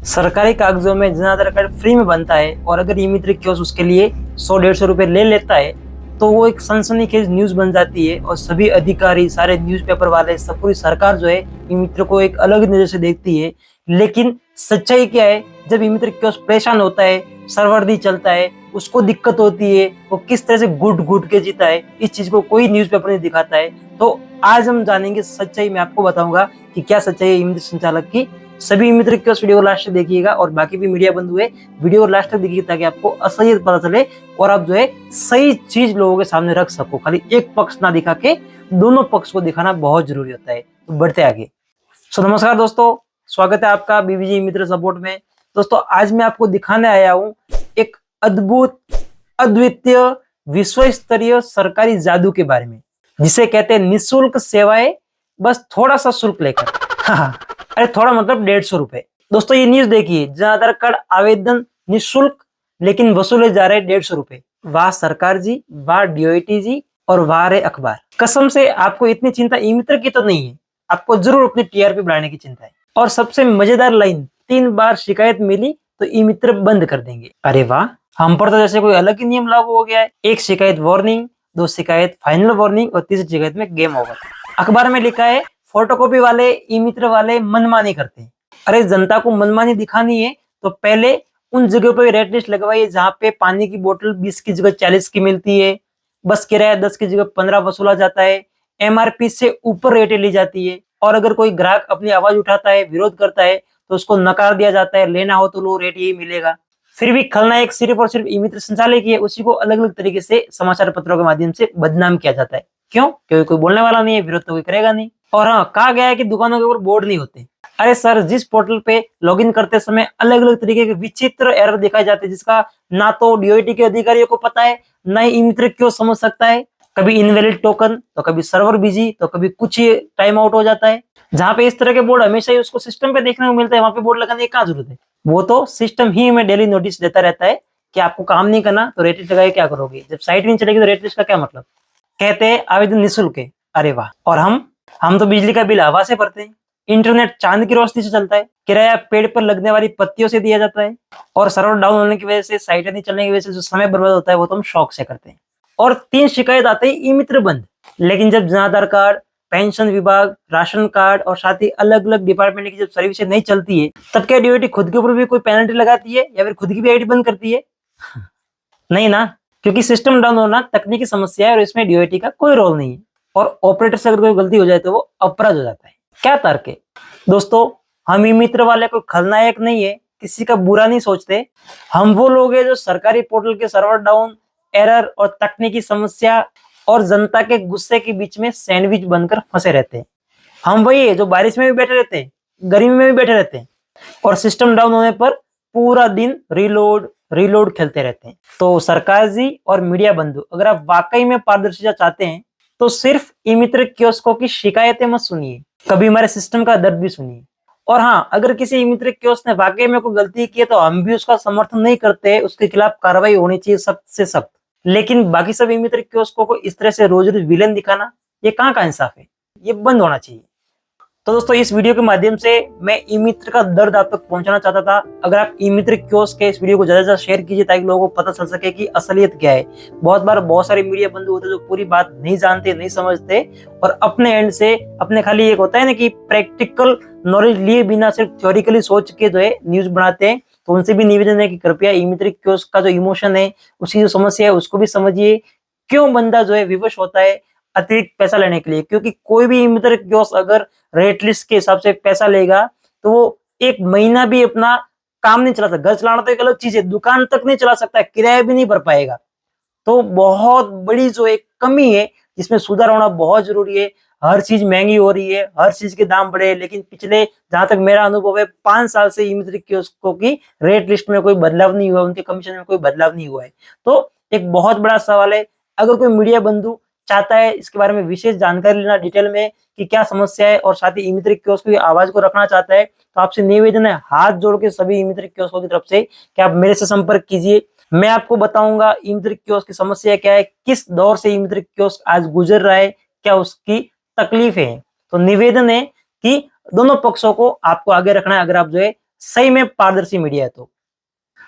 सरकारी कागजों में जन आधार कार्ड फ्री में बनता है और अगर ई मित्र कियोस्क उसके लिए 100-150 रुपए ले लेता है तो वो एक सनसनीखेज न्यूज बन जाती है और सभी अधिकारी, सारे न्यूज़पेपर वाले, सब पूरी सरकार जो है ई मित्र को एक अलग नजर से देखती है। लेकिन सच्चाई क्या है, जब ई मित्र कियोस्क परेशान होता है, सर्वर नहीं चलता है, उसको दिक्कत होती है, वो किस तरह से घुट घुट के जीता है, इस चीज को कोई न्यूज़पेपर नहीं दिखाता है। तो आज हम जानेंगे सच्चाई, मैं आपको बताऊंगा कि क्या सच्चाई है ई मित्र संचालक की। सभी मित्र कियोस्क वीडियो को लास्ट तक देखिएगा और बाकी भी मीडिया बंधु है वीडियो को लास्ट तक देखिए ताकि आपको असलियत पता चले और आप जो है सही चीज लोगों के सामने रख सको। खाली एक पक्ष ना दिखा के दोनों पक्ष को दिखाना बहुत जरूरी होता है। तो बढ़ते आगे। नमस्कार दोस्तों, स्वागत है आपका बीबीजी मित्र सपोर्ट में। दोस्तों आज मैं आपको दिखाने आया हूँ एक अद्भुत, अद्वितीय, विश्व स्तरीय सरकारी जादू के बारे में, जिसे कहते हैं निःशुल्क सेवाएं बस थोड़ा सा शुल्क लेकर। हाँ, अरे थोड़ा मतलब 150 रुपए। दोस्तों ये न्यूज देखिए, जन आधार कार्ड आवेदन निःशुल्क लेकिन वसूले जा रहे 150 रुपए। वाह सरकार जी, वाह डीओटी जी और वाह रे अखबार। कसम से आपको इतनी चिंता ई मित्र की तो नहीं है, आपको जरूर अपनी टीआरपी बढ़ाने की चिंता है। और सबसे मजेदार लाइन, 3 बार शिकायत मिली तो ई मित्र बंद कर देंगे। अरे वाह, हम पर तो जैसे कोई अलग ही नियम लागू हो गया है। 1 शिकायत वार्निंग, 2 शिकायत फाइनल वार्निंग और 3री शिकायत में गेम ओवर। अखबार में लिखा है फोटोकॉपी वाले, ई मित्र वाले मनमानी करते हैं। अरे जनता को मनमानी दिखानी है तो पहले उन जगहों पे रेट लिस्ट लगवाइए जहाँ पे पानी की बोतल 20 की जगह 40 की मिलती है, बस किराया 10 की जगह 15 वसूला जाता है, एमआरपी से ऊपर रेटें ली जाती है और अगर कोई ग्राहक अपनी आवाज उठाता है, विरोध करता है तो उसको नकार दिया जाता है, लेना हो तो लो, रेट यही मिलेगा। फिर भी खलनायक सिर्फ और सिर्फ ई मित्र संचालक ही है, उसी को अलग अलग तरीके से समाचार पत्रों के माध्यम से बदनाम किया जाता है। क्यों? क्योंकि कोई बोलने वाला नहीं है, विरोध तो कोई करेगा नहीं। और हाँ, कहा गया है कि दुकानों के ऊपर बोर्ड नहीं होते। अरे सर, जिस पोर्टल पे लॉगिन करते समय अलग अलग तरीके के विचित्र एरर दिखाए जाते हैं जिसका ना तो डीओटी के अधिकारियों को पता है, ना ही ई मित्र क्यों समझ सकता है। कभी इनवैलिड टोकन, तो कभी सर्वर बिजी, तो कभी कुछ ही टाइम आउट हो जाता है। जहाँ पे इस तरह के बोर्ड हमेशा ही उसको सिस्टम पे देखने को मिलता है, वहां पे बोर्ड लगाने की क्या जरूरत है। वो तो सिस्टम ही हमें डेली नोटिस देता रहता है कि आपको काम नहीं करना तो रेट लिस्ट लगाए क्या करोगे, जब साइट नहीं चलेगी तो रेट लिस्ट का क्या मतलब। कहते हैं आवेदन निःशुल्क है। अरे वाह, और हम तो बिजली का बिल हवा से भरते हैं, इंटरनेट चांद की रोशनी से चलता है, किराया पेड़ पर लगने वाली पत्तियों से दिया जाता है और सर्वर डाउन होने की वजह से, साइट नहीं चलने की वजह से जो समय बर्बाद होता है वो तो हम शौक से करते हैं। और 3 शिकायत आते ही ई मित्र बंद। लेकिन जब जन आधार कार्ड, पेंशन विभाग, राशन कार्ड और साथ ही अलग अलग डिपार्टमेंट की जब सर्विस नहीं चलती है तब क्या डीओटी खुद के ऊपर भी कोई पेनल्टी लगाती है या फिर खुद की भी आईडी बंद करती है? नहीं ना, क्योंकि सिस्टम डाउन होना तकनीकी समस्या है और इसमें डीओटी का कोई रोल नहीं है और ऑपरेटर से अगर कोई गलती हो जाए तो वो अपराध हो जाता है। क्या तर्क है? दोस्तों हम ई मित्र वाले कोई खलनायक नहीं है, किसी का बुरा नहीं सोचते। हम वो लोग हैं जो सरकारी पोर्टल के सर्वर डाउन, एरर और तकनीकी समस्या और जनता के गुस्से के बीच में सैंडविच बनकर फंसे रहते हैं। हम वही है जो बारिश में भी बैठे रहते हैं, गर्मी में भी बैठे रहते हैं और सिस्टम डाउन होने पर पूरा दिन रीलोड खेलते रहते हैं। तो सरकार जी और मीडिया बंधु, अगर आप वाकई में पारदर्शिता चाहते हैं तो सिर्फ ई मित्र कियोस्कों की शिकायतें मत सुनिए, कभी हमारे सिस्टम का दर्द भी सुनिए। और हाँ, अगर किसी ई मित्र कियोस्क ने वाकई में कोई गलती की है तो हम भी उसका समर्थन नहीं करते, उसके खिलाफ कार्रवाई होनी चाहिए सख्त से सख्त। लेकिन बाकी सब ई मित्र कियोस्कों को इस तरह से रोज रोज विलेन दिखाना, ये कहाँ का इंसाफ है, ये बंद होना चाहिए। तो दोस्तों इस वीडियो के माध्यम से मैं ई मित्र का दर्द आप तक पहुंचाना चाहता था। अगर आप ई मित्र कियोस्क के इस वीडियो को ज्यादा से ज्यादा शेयर कीजिए ताकि लोगों को पता चल सके कि असलियत क्या है। बहुत बार बहुत सारे मीडिया बंधु होते हैं जो पूरी बात नहीं जानते, नहीं समझते और अपने एंड से अपने खाली एक होता है ना कि प्रैक्टिकल नॉलेज लिए बिना सिर्फ थ्योरिकली सोच के जो है न्यूज बनाते हैं। तो उनसे भी निवेदन है कि कृपया ई मित्र कियोस्क का जो इमोशन है, उसकी जो समस्या है उसको भी समझिए। क्यों बंदा जो है विवश होता है अतिरिक्त पैसा लेने के लिए, क्योंकि कोई भी ई मित्र कियोस्क अगर रेट लिस्ट के हिसाब से पैसा लेगा तो वो 1 महीना भी अपना काम नहीं चला सकता। घर चलाना तो एक अलग चीज है, दुकान तक नहीं चला सकता, किराया भी नहीं भर पाएगा। तो बहुत बड़ी जो एक कमी है जिसमें सुधार होना बहुत जरूरी है। हर चीज महंगी हो रही है, हर चीज के दाम बढ़े, लेकिन पिछले जहां तक मेरा अनुभव है 5 साल से ई मित्र कियोस्कों की रेट लिस्ट में कोई बदलाव नहीं हुआ, उनके कमीशन में कोई बदलाव नहीं हुआ है। तो एक बहुत बड़ा सवाल है, अगर कोई मीडिया बंधु चाहता है इसके बारे में विशेष जानकारी लेना डिटेल में कि क्या समस्या है और साथ ही ई मित्र कियोस्क की आवाज को रखना चाहता है, तो आपसे निवेदन है हाथ जोड़ के सभी ई मित्र कियोस्कों की तरफ से कि आप मेरे से संपर्क कीजिए। मैं आपको बताऊंगा ई मित्र कियोस्क की समस्या क्या है, किस दौर से ई मित्र कियोस्क आज गुजर रहा है, क्या उसकी तकलीफें हैं। तो निवेदन है कि दोनों पक्षों को आपको आगे रखना है अगर आप जो है सही में पारदर्शी मीडिया है। तो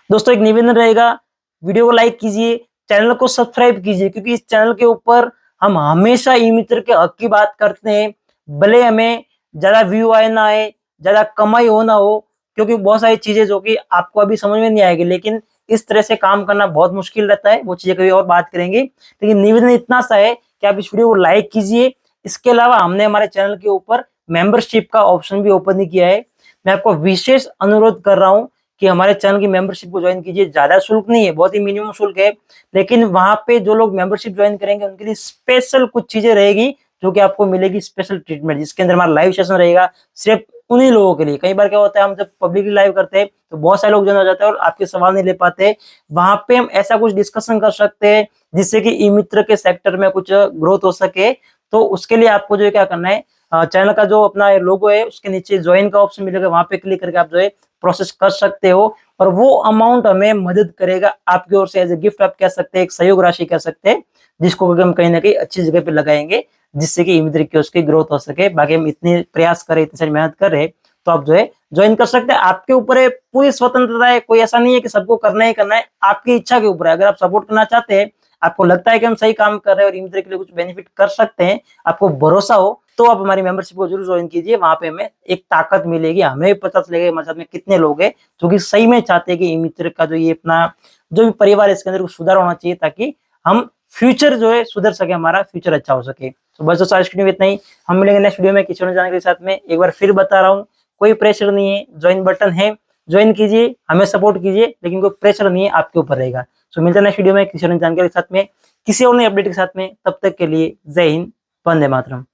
दोस्तों एक निवेदन रहेगा, वीडियो को लाइक कीजिए, चैनल को सब्सक्राइब कीजिए, क्योंकि इस चैनल के ऊपर हम हमेशा ई मित्र के हक की बात करते हैं। भले हमें ज्यादा व्यू आए ना आए, ज्यादा कमाई हो ना हो, क्योंकि बहुत सारी चीजें जो कि आपको अभी समझ में नहीं आएगी, लेकिन इस तरह से काम करना बहुत मुश्किल रहता है, वो चीजें कभी और बात करेंगे। लेकिन निवेदन इतना सा है कि आप इस वीडियो को लाइक कीजिए। इसके अलावा हमने हमारे चैनल के ऊपर मेंबरशिप का ऑप्शन भी ओपन नहीं किया है। मैं आपको विशेष अनुरोध कर रहा हूं कि हमारे चैनल की मेंबरशिप को ज्वाइन कीजिए। ज्यादा शुल्क नहीं है, बहुत ही मिनिमम शुल्क है, लेकिन वहां पे जो लोग मेंबरशिप ज्वाइन करेंगे उनके लिए स्पेशल कुछ चीजें रहेगी जो कि आपको मिलेगी, स्पेशल ट्रीटमेंट, जिसके अंदर हमारा लाइव सेशन रहेगा सिर्फ उन्हीं लोगों के लिए। कई बार क्या होता है, हम जब पब्लिकली लाइव करते हैं तो बहुत सारे लोग ज्वाइन हो जाते हैं और आपके सवाल नहीं ले पाते। वहां पे हम ऐसा कुछ डिस्कशन कर सकते हैं जिससे कि ई मित्र के सेक्टर में कुछ ग्रोथ हो सके। तो उसके लिए आपको जो है क्या करना है, चैनल का जो अपना लोगो है उसके नीचे ज्वाइन का ऑप्शन मिलेगा, वहां पे क्लिक करके आप जो है प्रोसेस कर सकते हो, और वो अमाउंट हमें मदद करेगा आपकी ओर से, एज ए गिफ्ट आप कह सकते हैं, एक सहयोग राशि कह सकते हैं, जिसको हम कहीं ना कहीं अच्छी जगह पे लगाएंगे, जिससे कि ई मित्र की उसकी ग्रोथ हो सके। बाकी हम इतने प्रयास करें, इतनी सारी मेहनत कर रहे हैं, तो आप जो है ज्वाइन कर सकते हैं। आपके ऊपर है, पूरी स्वतंत्रता है, कोई ऐसा नहीं है कि सबको करना ही करना है, आपकी इच्छा के ऊपर है। अगर आप सपोर्ट करना चाहते हैं, आपको लगता है कि हम सही काम कर रहे हैं और ई मित्र के लिए कुछ बेनिफिट कर सकते हैं, आपको भरोसा हो, तो आप हमारी मेंबरशिप को जरूर ज्वाइन कीजिए। वहां पे हमें एक ताकत मिलेगी, हमें भी पता चलेगा हमारे साथ में कितने लोग हैं जो कि सही में चाहते हैं कि ई मित्र का जो ये अपना जो भी परिवार है इसके अंदर कुछ सुधार होना चाहिए, ताकि हम फ्यूचर जो है सुधर सके, हमारा फ्यूचर अच्छा हो सके। तो बस दोस्तों आज की वीडियो में इतना ही, हम मिलेंगे नेक्स्ट वीडियो में किसी और जानकारी के साथ में। एक बार फिर बता रहा हूँ, कोई प्रेशर नहीं है, ज्वाइन बटन है, ज्वाइन कीजिए, हमें सपोर्ट कीजिए, लेकिन कोई प्रेशर नहीं है, आपके ऊपर रहेगा। तो मिलते हैं नेक्स्ट वीडियो में किसी और जानकारी के साथ में, किसी और नई अपडेट के साथ में। तब तक के लिए जय हिंद, वंदे मातरम।